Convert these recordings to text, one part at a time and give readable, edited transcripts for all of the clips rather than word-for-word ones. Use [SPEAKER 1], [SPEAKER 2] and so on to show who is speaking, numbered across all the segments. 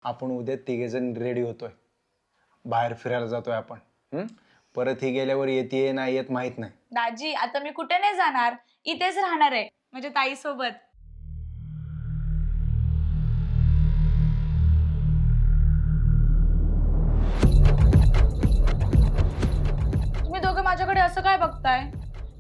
[SPEAKER 1] आपण उद्या तिघेजण रेडी होतोय, बाहेर फिरायला जातोय आपण. परत ही गेल्यावर येते नाही येत माहित नाही.
[SPEAKER 2] दाजी आता मी कुठे नाही जाणार, इथेच राहणार आहे म्हणजे ताई सोबत. तुम्ही दोघं माझ्याकडे असं काय बघताय?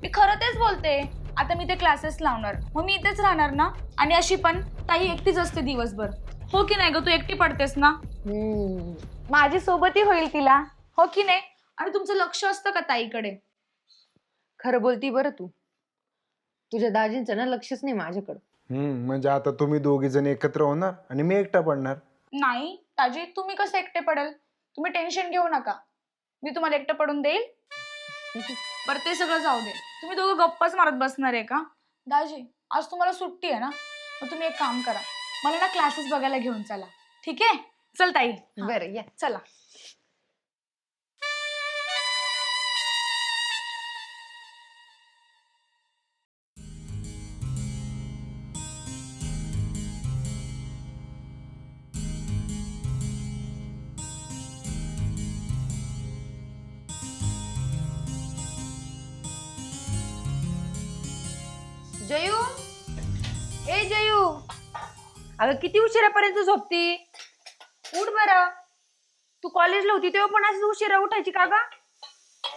[SPEAKER 2] मी खरं तेच बोलते. आता मी ते क्लासेस लावणार, मग मी इथेच राहणार ना. आणि अशी पण ताई एकटीच असते दिवसभर, हो की नाही ग? तू एकटी पडतेस ना. माझी सोबतही होईल तिला, हो की नाही? आणि तुमचं लक्ष असतं का ताईकडे?
[SPEAKER 3] खरं बोलती बरं तू. तुझ्या दाजींचं ना लक्षच नाही माझ्याकडं.
[SPEAKER 1] म्हणजे आता तुम्ही दोघी जण एकत्र होणार आणि मी एकटा पडणार.
[SPEAKER 2] नाही दाजी, तुम्ही कसं एकटे पडेल? तुम्ही टेन्शन घेऊ नका, मी तुम्हाला एकटं पडून देईल. बरं ते सगळं जाऊ दे, तुम्ही दोघं गप्पाच मारत बसणार आहे का? दाजी आज तुम्हाला सुट्टी आहे ना, मग तुम्ही एक काम करा, मला ना क्लासेस बघायला घेऊन चला. ठीक आहे? चल ताई.
[SPEAKER 3] बरं या.
[SPEAKER 2] चला.
[SPEAKER 3] जयू, ए जयू, अगं किती उशिरापर्यंत झोपती? उठ बरं. तू कॉलेजला होती तेव्हा पण असं उशिरा उठायची का ग?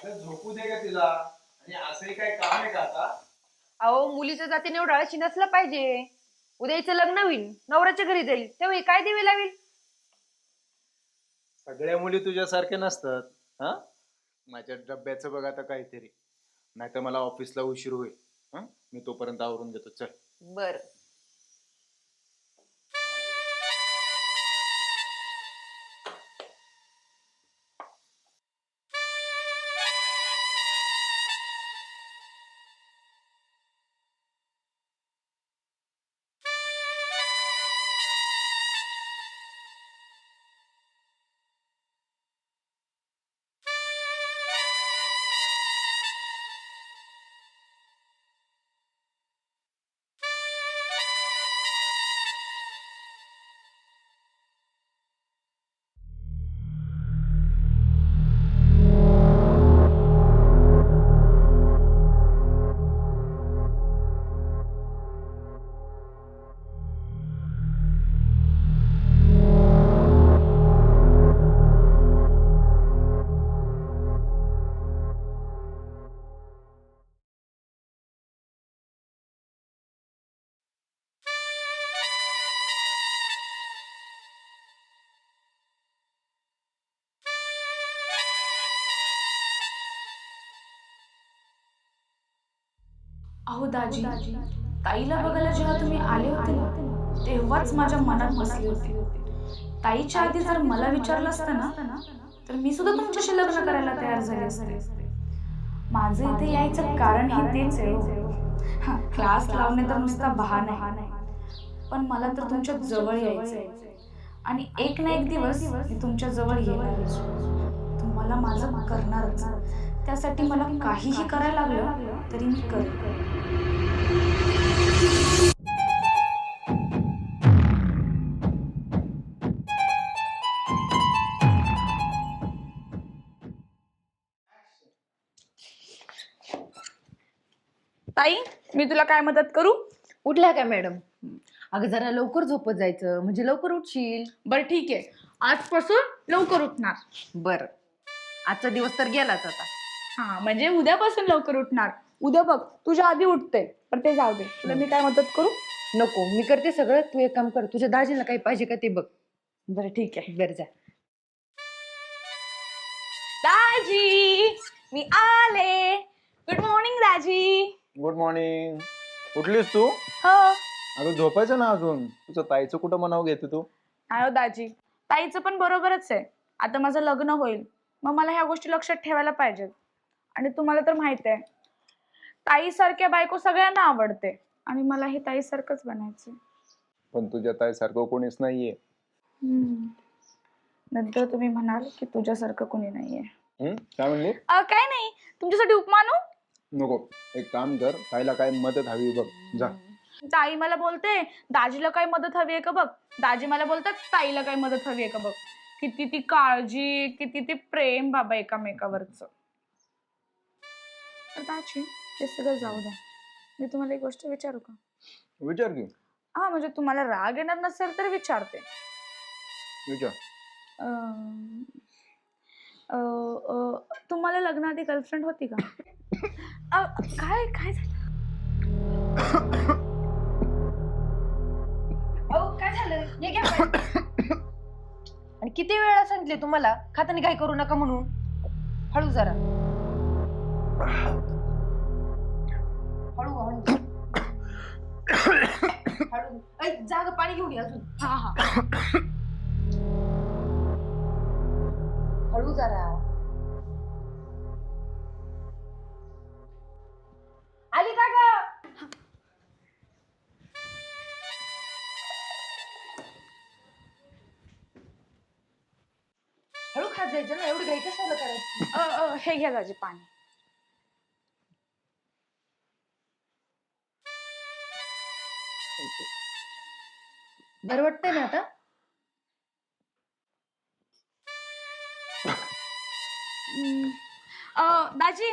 [SPEAKER 1] झोपू दे का तिला, आणि असंही काय काम आहे का आता?
[SPEAKER 3] अहो मुलीच्या जातीने एवढं आळशी नसलं पाहिजे. उद्याचं लग्न होईल, नवऱ्याच्या घरी जाईल, तेव्हा काय दिवे लावील?
[SPEAKER 1] सगळ्या मुली तुझ्यासारख्या नसतात. हा, माझ्या डब्याचं बघ आता काहीतरी, नाही तर मला ऑफिसला उशीर होईल. मी तोपर्यंत आवरून घेतो. चल.
[SPEAKER 3] बर.
[SPEAKER 2] अहो दाजी, ताईला बघायला जेव्हा तुम्ही आले होते ना, तेव्हाच माझ्या मनात बसले होते. ताईच्या आधी जर मला विचारलं असतं ना, तर मी सुद्धा तुमच्याशी लग्न करायला तयार झाले असते. माझं इथे यायचं कारण हे तेच आहे. क्लास लावणे तर नुसता बहाणा आहे, पण मला तर तुमच्या जवळ यायचंय. आणि एक ना एक दिवस मी तुमच्या जवळ येणारच, तुम्हाला माझं करणारच. त्यासाठी मला काहीही करायला लागलं तरी मी करेन. ताई, मी तुला काय मदत करू?
[SPEAKER 3] उठल्या का मॅडम? अगं जरा लवकर झोपत जायचं, म्हणजे लवकर उठशील.
[SPEAKER 2] बरं ठीक आहे, आजपासून लवकर उठणार.
[SPEAKER 3] बर. आजचा दिवस तर गेलाच आता.
[SPEAKER 2] हा म्हणजे उद्यापासून लवकर उठणार. उद्या बघ तुझ्या आधी उठते, पण ते जाऊ दे. तुला मी काय मदत करू?
[SPEAKER 3] नको, मी करते सगळं. तू एक काम कर, तुझ्या दाजीला काही पाहिजे का ते बघ.
[SPEAKER 2] बरं ठीक आहे.
[SPEAKER 3] बर जा.
[SPEAKER 2] दाजी मी आले. Good morning Daji.
[SPEAKER 1] Good morning. उठलीस तू?
[SPEAKER 2] हो.
[SPEAKER 1] अगं झोपायचं ना अजून. तुझं ताईचं कुठं मनाव घेते तू?
[SPEAKER 2] हो दाजी, ताईचं पण बरोबरच आहे. आता माझं लग्न होईल, मग मला ह्या गोष्टी लक्षात ठेवायला पाहिजेत. आणि तुम्हाला तर माहित आहे, ताईसारख्या बायको सगळ्यांना आवडते, आणि मला हे ताईसारखंच बनायचंय.
[SPEAKER 1] पण तुझ्या ताईसारखं कोणीच नाहीये.
[SPEAKER 2] नंतर तुम्ही म्हणाल की तुझ्यासारखं कोणी नाहीये.
[SPEAKER 1] काय म्हणली?
[SPEAKER 2] काय नाही, तुमच्यासाठी उपमा आणू?
[SPEAKER 1] नको, एक काम कर, ताईला काय मदत हवी बघ, जा.
[SPEAKER 2] ताई मला बोलते दाजीला काही मदत हवी आहे का बघ. दाजी मला बोलतात ताईला काही मदत हवी आहे का बघ. किती ती काळजी, किती ते प्रेम बाबा एकामेकावरच. दाजी ते सगळं जाऊ द्या, मी तुम्हाला एक गोष्ट विचारू का?
[SPEAKER 1] विचार की.
[SPEAKER 2] हा म्हणजे तुम्हाला राग येणार नसेल तर विचारते.
[SPEAKER 1] विचार.
[SPEAKER 2] अं, तुम्हाला लग्नाआधी गर्लफ्रेंड होती का? काय काय झालं?
[SPEAKER 3] अहो काय झालं? हे घ्या पाणी. आणि किती वेळा सांगितले तुम्हाला खाताना काय करू नका म्हणून. हळू जरा. हळू हळू हळू. ऐ, जाग पाणी घेऊन ये अजून.
[SPEAKER 2] हा हा.
[SPEAKER 3] हळू जरा. आली का ग? हळू खात जायचं ना, एवढी घाई कशाला करायची?
[SPEAKER 2] हे घ्या दाजी पाणी.
[SPEAKER 3] बरं वाटतंय ना आता?
[SPEAKER 2] दाजी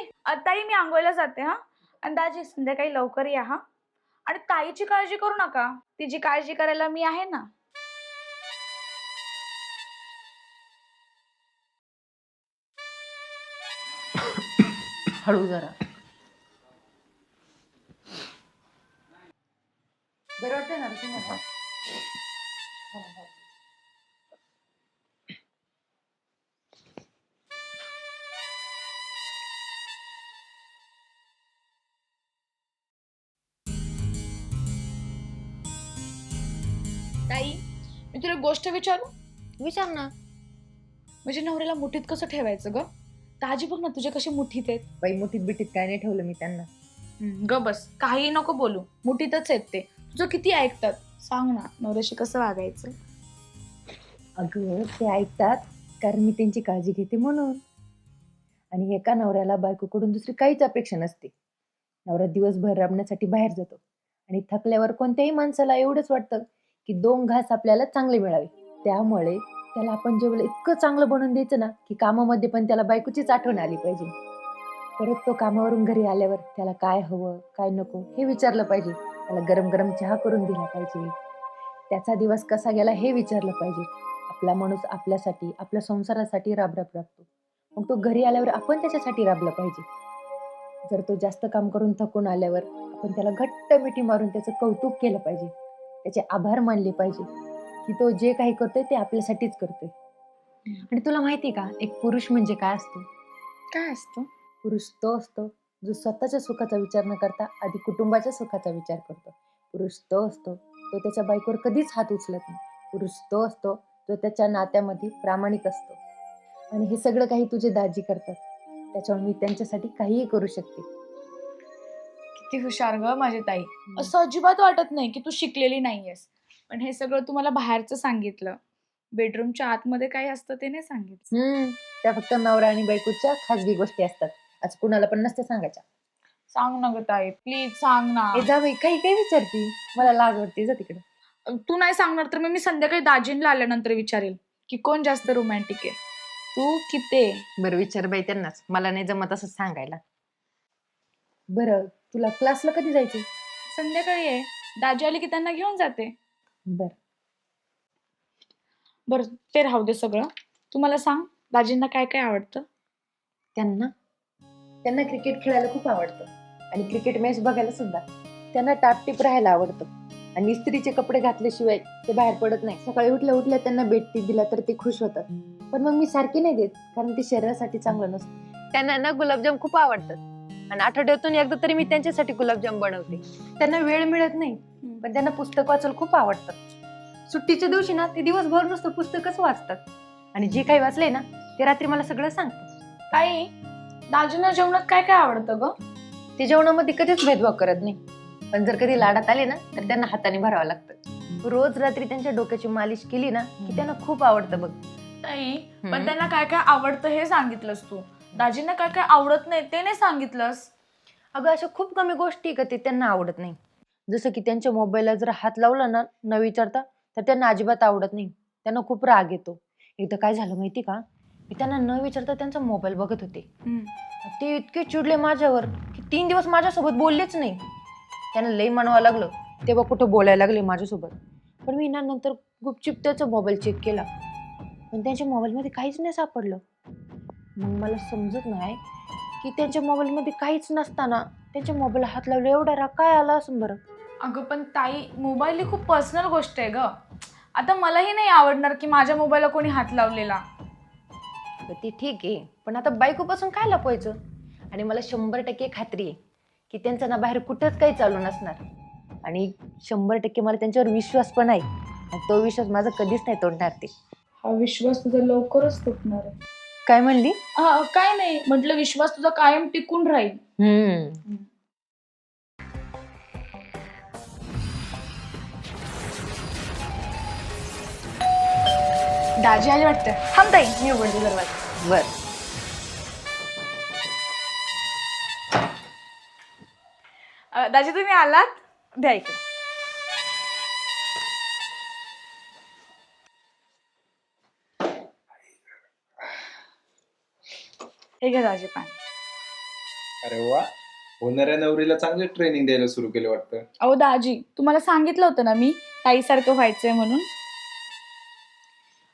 [SPEAKER 2] ताई मी आंघोळीला जाते हा. आणि दाजी संध्याकाळी लवकर या हा. आणि ताईची काळजी करू नका, तिची काळजी करायला मी आहे ना.
[SPEAKER 3] हळू जरा. बरं वाटतंय ना तुम्हाला?
[SPEAKER 2] ताई मी तुला एक गोष्ट विचारू?
[SPEAKER 3] विचार ना.
[SPEAKER 2] म्हणजे नवऱ्याला मुठीत कसं ठेवायचं ग? दाजी बघ ना तुझे कसे मुठीत आहेत.
[SPEAKER 3] बाई मुठीत बिटीत काय नाही ठेवलं मी त्यांना.
[SPEAKER 2] ग बस, काही नको बोलू, मुठीतच आहेत ते. तुझं किती ऐकतात. सांग ना नवऱ्याशी कसं वागायचं?
[SPEAKER 3] अगं ते ऐकतात कारण मी त्यांची काळजी घेते म्हणून. आणि एका नवऱ्याला बायकोकडून दुसरी काहीच अपेक्षा नसते. नवरा दिवसभर राबण्यासाठी बाहेर जातो आणि थकल्यावर कोणत्याही माणसाला एवढंच वाटतं की 2 घास आपल्याला चांगले मिळावे. त्यामुळे त्याला आपण जेवढं इतकं चांगलं बनवून द्यायचं ना की कामामध्ये पण त्याला बायकोचीच आठवण आली पाहिजे. परत तो कामावरून घरी आल्यावर त्याला काय हवं काय नको हे विचारलं पाहिजे. त्याला गरम गरम चहा करून दिला पाहिजे. त्याचा दिवस कसा गेला हे विचारलं पाहिजे. आपला माणूस आपल्यासाठी आपल्या संसारासाठी राबराब राबतो, मग तो घरी आल्यावर आपण त्याच्यासाठी राबलं पाहिजे. जर तो जास्त काम करून थकून आल्यावर आपण त्याला घट्ट मिठी मारून त्याचं कौतुक केलं पाहिजे. त्याचे आभार मानले पाहिजे की तो जे काही करतोय ते आपल्यासाठीच करतोय. आणि तुला माहितीये का एक पुरुष म्हणजे काय असतो?
[SPEAKER 2] काय असतं?
[SPEAKER 3] पुरुष तो असतो जो स्वतःच्या सुखाचा विचार न करता आधी कुटुंबाच्या सुखाचा विचार करतो. पुरुष तो असतो तो त्याच्या बायकोवर कधीच हात उचलत नाही. पुरुष तो असतो जो त्याच्या नात्यामध्ये प्रामाणिक असतो. आणि हे सगळं काही तुझे दाजी करतात, त्याच्यामुळे मी त्यांच्यासाठी काहीही करू शकते.
[SPEAKER 2] किती हुशार ग माझी ताई. असं अजिबात वाटत नाही की तू शिकलेली नाहीयेस. पण हे सगळं तुम्हाला बाहेरचं सांगितलं, बेडरूमच्या आतमध्ये काय असतं ते नाही सांगितलं.
[SPEAKER 3] त्या फक्त नवरा आणि बायकोच्या खाजगी गोष्टी असतात, आज कुणाला पण नसते सांगायच्या.
[SPEAKER 2] सांग ना ग ताई, प्लीज सांग ना.
[SPEAKER 3] हे जा बाई, काही काही विचारते, मला लाज वाटते. जा तिकडे.
[SPEAKER 2] तू नाही सांगणार तर मग मी संध्याकाळी दाजींना आल्यानंतर विचारेल की कोण जास्त रोमॅन्टिक आहे, तू की ते.
[SPEAKER 3] बरं विचार बाई त्यांनाच, मला नाही जमत असं सांगायला. बरं तुला क्लासला कधी जायचं?
[SPEAKER 2] संध्याकाळी आहे, दाजी आले की त्यांना घेऊन जाते.
[SPEAKER 3] बरं
[SPEAKER 2] बरं ते राहू दे सगळं. तू मला सांग दाजींना काय काय आवडतं?
[SPEAKER 3] त्यांना क्रिकेट खेळायला खूप आवडतं आणि क्रिकेट मॅच बघायला सुद्धा. त्यांना टापटीप राहायला आवडतं आणि इस्त्रीचे कपडे घातल्याशिवाय ते बाहेर पडत नाही. सकाळी उठल्या उठल्या त्यांना बेडशीट दिला तर ते खुश होतात. पण मग मी सारखी नाही देत कारण ते शरीरासाठी चांगलं नसतं. त्यांना ना गुलाबजाम खूप आवडतात आणि आठवड्यातून एकदा तरी मी त्यांच्यासाठी गुलाबजाम बनवते. त्यांना वेळ मिळत नाही पण त्यांना पुस्तक वाचायला खूप आवडतं. सुट्टीच्या दिवशी ना ते दिवसभर नुसतं पुस्तकच वाचतात आणि जे काही वाचले ना ते रात्री मला सगळं सांगतात.
[SPEAKER 2] ताई दाजींना जेवणात काय काय आवडतं ग?
[SPEAKER 3] ते जेवणामध्ये कधीच भेदभाव करत नाही, पण जर कधी लाडात आले ना तर त्यांना हाताने भरावं लागतं. रोज रात्री त्यांच्या डोक्याची मालिश केली ना की त्यांना खूप आवडतं बघ.
[SPEAKER 2] ताई पण त्यांना काय काय आवडतं हे सांगितलंस तू, दाजींना काय काय आवडत नाही ते नाही सांगितलंस.
[SPEAKER 3] अगं अशा खूप कमी गोष्टी का ते त्यांना आवडत नाही. जसं की त्यांच्या मोबाईलला जर हात लावला ना न विचारता तर त्यांना अजिबात आवडत नाही. त्यांना खूप राग येतो. एकदा काय झालं माहिती का, मी त्यांना न विचारता त्यांचा मोबाईल बघत होते. ते इतके चिडले माझ्यावर की 3 दिवस माझ्यासोबत बोललेच नाही. त्यांना लई म्हणावं लागलं, तेव्हा कुठं बोलायला लागले माझ्यासोबत. पण मी ना नंतर गुपचूप त्याचा मोबाईल चेक केला, पण त्यांच्या मोबाईलमध्ये काहीच नाही सापडलं. मग मला समजत नाही की त्यांच्या मोबाईलमध्ये काहीच नसताना त्यांच्या मोबाईलला हात लावला एवढा राग काय आला असं बरं.
[SPEAKER 2] अगं पण ताई, मोबाईल ही खूप पर्सनल गोष्ट आहे ग. आता मलाही नाही आवडणार की माझ्या मोबाईलला कोणी हात लावलेला.
[SPEAKER 3] तर ते ठीक आहे, पण आता बायकोपासून काय लपवायचं. आणि मला 100% खात्री आहे की त्यांचा ना बाहेर कुठंच काही चालू नसणार. आणि 100% मला त्यांच्यावर विश्वास पण आहे. आणि तो विश्वास माझा कधीच नाही तोडणार ते.
[SPEAKER 2] हा विश्वास तुझा लवकरच तुटणार आहे.
[SPEAKER 3] काय म्हणली?
[SPEAKER 2] काय नाही म्हटलं, विश्वास तुझा कायम टिकून राहील. दाजी आली वाटतं. थांब ताई, मी उघडते दरवाजा.
[SPEAKER 3] बर.
[SPEAKER 2] दाजी तुम्ही आलात, द्या इकडे. हे घ्या दाजी पाणी.
[SPEAKER 1] अरे वा, होणाऱ्या नवरीला चांगले ट्रेनिंग द्यायला सुरू केलं वाटतं.
[SPEAKER 2] अहो दाजी, तुम्हाला सांगितलं होतं ना मी ताईसारखं व्हायचंय म्हणून.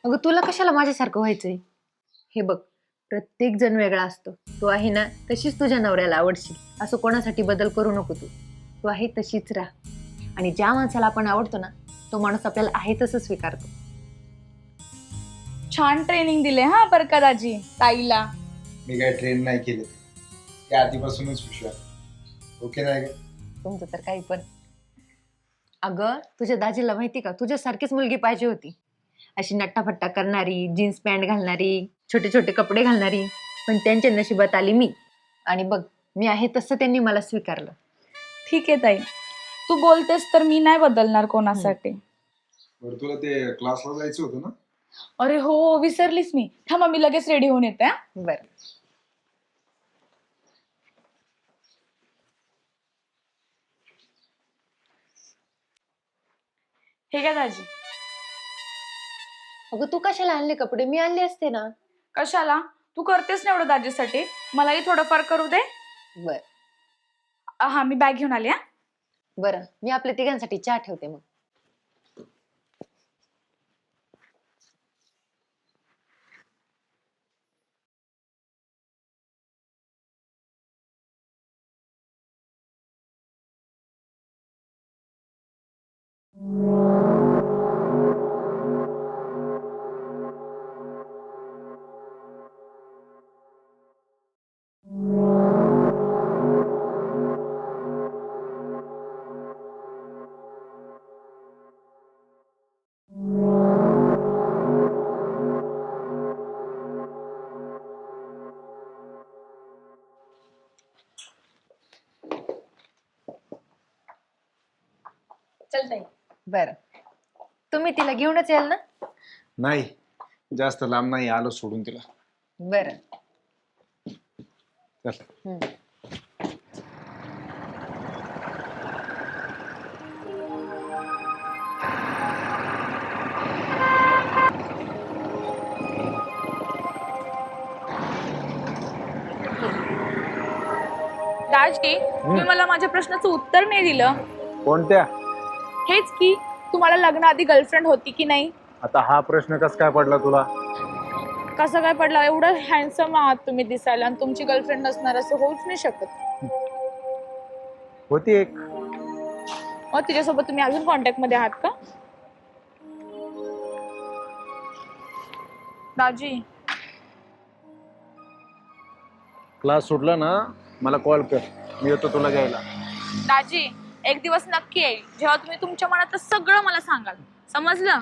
[SPEAKER 3] अगं तुला कशाला माझ्यासारखं व्हायचंय? हे बघ, प्रत्येक जण वेगळा असतो. तू आहे ना तशीच तुझ्या नवऱ्याला आवडशील. असं कोणासाठी बदल करू नको तू. तू आहे तशीच राहा. आणि ज्या माणसाला आपण आवडतो ना तो माणूस आपल्याला आहे तसं स्वीकारतो.
[SPEAKER 2] छान ट्रेनिंग दिले हा बरं का दाजी ताईला.
[SPEAKER 1] मी काय ट्रेन नाही केले, ते आधीपासूनच हुशार. ओके नाही का?
[SPEAKER 3] तुमचं तर काही पण. अगं तुझ्या दाजीला माहिती का, तुझ्यासारखीच मुलगी पाहिजे होती. अशी नट्टाफट्टा करणारी, जीन्स पॅन्ट घालणारी, छोटे छोटे कपडे घालणारी. पण त्यांच्या नशिबात आली मी. आणि बघ, मी आहे तसं त्यांनी मला स्वीकारलं.
[SPEAKER 2] ठीक आहे ताई, तू बोलतेस तर मी नाही बदलणार कोणासाठी.
[SPEAKER 1] बरं, तुला ते क्लासला जायचं होतं ना?
[SPEAKER 2] अरे हो, विसरलीस मी. थांबा, मी लगेच रेडी होऊन येते.
[SPEAKER 3] बरं.
[SPEAKER 2] हे काय दाजी?
[SPEAKER 3] अगं तू कशाला आणले कपडे? मी आणले असते ना.
[SPEAKER 2] कशाला? तू करतेस ना एवढं दाजीसाठी, मलाही थोडंफार करू दे.
[SPEAKER 3] बर.
[SPEAKER 2] हा, मी बॅग घेऊन आली.
[SPEAKER 3] बरं, मी आपल्या तिघांसाठी चहा ठेवते मग.
[SPEAKER 2] चल ताई.
[SPEAKER 3] बरं, तुम्ही तिला घेऊनच याल ना?
[SPEAKER 1] नाही, जास्त लांब नाही, आलो सोडून तिला.
[SPEAKER 3] बरं.
[SPEAKER 1] चल.
[SPEAKER 2] दाजी, तुम्ही मला माझ्या प्रश्नाचं उत्तर नाही दिलं.
[SPEAKER 1] कोणत्या?
[SPEAKER 2] हेच की, तुम्हाला लग्नाआधी गर्लफ्रेंड होती की नाही?
[SPEAKER 1] आता हा प्रश्न कस काय पडला तुला?
[SPEAKER 2] कसं काय पडला? एवढं हँडसम आहात तुम्ही दिसायला, आणि तुमची गर्लफ्रेंड नसणार असं होऊच नाही शकत.
[SPEAKER 1] होती एक.
[SPEAKER 2] मग तिच्यासोबत तुम्ही अजून कॉन्टॅक्ट मध्ये आहात का? दाजी,
[SPEAKER 1] क्लास सुटला ना मला कॉल कर, मी येतो तुला घ्यायला.
[SPEAKER 2] दाजी, एक दिवस नक्की येईल जेव्हा तुम्ही तुमच्या मनातलं सगळं मला सांगाल. समजलं?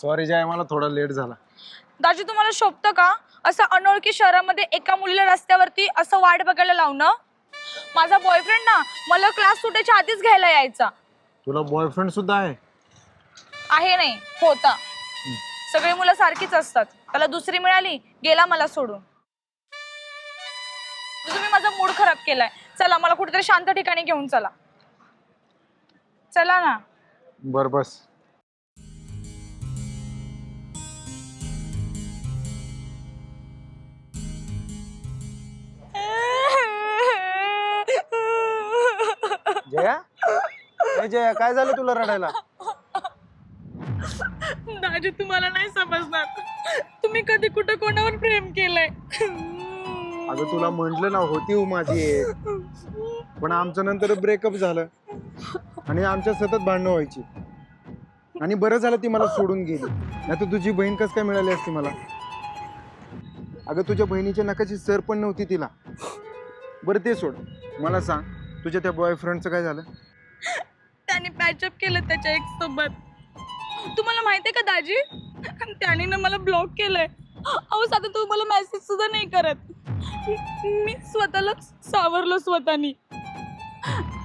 [SPEAKER 1] सॉरी जय, मला थोडा लेट झाला.
[SPEAKER 2] दाजी, तुम्हाला शोभतं का असं अनोळखी शहरामध्ये एका मुलीला रस्त्यावरती असं वाट बघायला लावणं? माझा बॉयफ्रेंड ना मला क्लास सुटायच्या आधीच घ्यायला यायचा.
[SPEAKER 1] तुला बॉयफ्रेंड सुद्धा आहे?
[SPEAKER 2] आहे नाही, होता. सगळी मुलं सारखीच असतात. त्याला दुसरी मिळाली, गेला मला सोडून. तुम्ही माझा मूड खराब केलाय. चला मला कुठेतरी शांत ठिकाणी घेऊन चला. चला ना.
[SPEAKER 1] बर बस. जया, ए जया, काय झालं तुला रडायला?
[SPEAKER 2] दाजी तुम्हाला नाही समजणार. तुम्ही कधी कुठं कोणावर प्रेम केलंय?
[SPEAKER 1] अगं तुला म्हंटल ना होती हो माझी एक, पण आमचं नंतर ब्रेकअप झालं आणि आमच्या सतत भांडणं व्हायची. आणि बरं झालं ती मला सोडून गेली, नाही तर तुझी बहीण कस काय मिळाली असती मला. अगं तुझ्या बहिणीच्या नकाची सर पण नव्हती तिला. बरं ते सोड, मला सांग तुझ्या त्या बॉयफ्रेंडचं काय झालं?
[SPEAKER 2] त्याने पॅचअप केलं त्याच्या एक सोबत. तुम्हाला माहितीये का दाजी, त्याने ना मला ब्लॉक केलंय. अहो साधा तो मला मेसेज सुद्धा नाही करत. मी स्वतःला सावरलं स्वतःनी.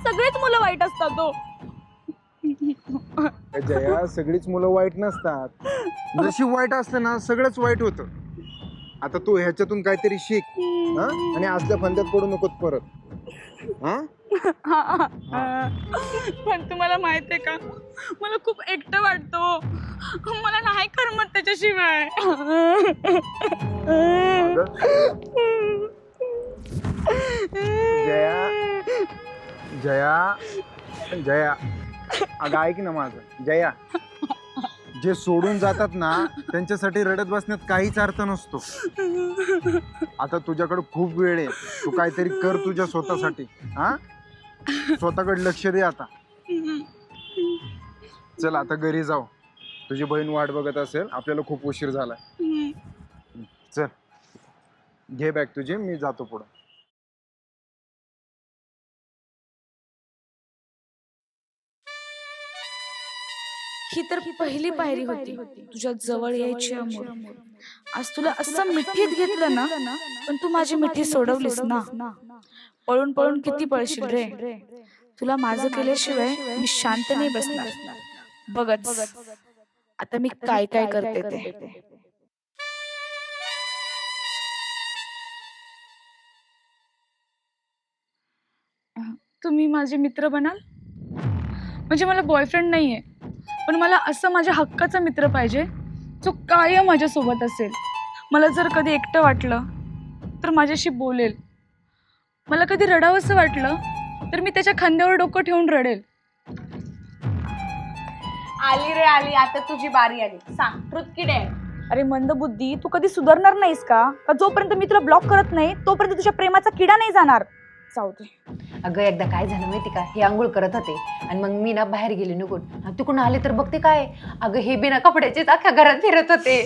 [SPEAKER 2] सगळेच मुलं वाईट असतात हो.
[SPEAKER 1] जया, सगळीच मुलं वाईट नसतात. जशी वाईट असते ना सगळंच वाईट होतं. आता तू ह्याच्यातून काहीतरी शिक हा, आणि असल्या फंद्यात पडू नकोत परत. हा,
[SPEAKER 2] पण तुम्हाला माहितीये का, मला खूप एकटं वाटतो. मला नाही करमत त्याच्याशिवाय.
[SPEAKER 1] जया जया जया, अगं ऐक ना माझं. जया, जे सोडून जातात ना त्यांच्यासाठी रडत बसण्यात काहीच अर्थ नसतो. आता तुझ्याकडे खूप वेळ आहे, तू काहीतरी कर तुझ्या स्वतःसाठी. हा, स्वतःकडे लक्ष दे आता. चल आता घरी जाऊ, तुझी बहीण वाट बघत असेल, आपल्याला खूप उशीर झालाय. चल घे बॅग तुझी, मी जातो पुढे.
[SPEAKER 2] ही तर पहिली पायरी होती तुझ्या जवळ यायची अमोल. आज तुला असं मिठीत घेतलं ना, पण तू माझी मिठी सोडवलीस ना. पळून पळून किती पळशील रे. तुला माझं केल्याशिवाय मी शांत नाही बसणार. बघच आता मी काय काय करते ते. तुम्ही माझे मित्र बनाल? म्हणजे मला बॉयफ्रेंड नाहीये, पण मला असं माझ्या हक्काचा मित्र पाहिजे जो कायम माझ्यासोबत असेल. मला जर कधी एकटं वाटलं तर माझ्याशी बोलेल. मला कधी रडावंसं वाटलं तर मी त्याच्या खांद्यावर डोकं ठेवून रडेल.
[SPEAKER 4] आली रे आली, आता तुझी बारी आली. सांग, ट्रुथ की डेअर?
[SPEAKER 2] अरे मंदबुद्धी, तू कधी सुधारणार नाहीस का? जोपर्यंत मी तुला ब्लॉक करत नाही तोपर्यंत तुझ्या प्रेमाचा किडा नाही जाणार. जाऊ दे.
[SPEAKER 3] अगं एकदा काय झालं माहिती का, हे आंघोळ करत होते आणि मग मी ना बाहेर गेले निघून. तिकडून आले तर बघते काय, अगं हे बिना कपड्याचेच अख्ख्या घरात फिरत होते.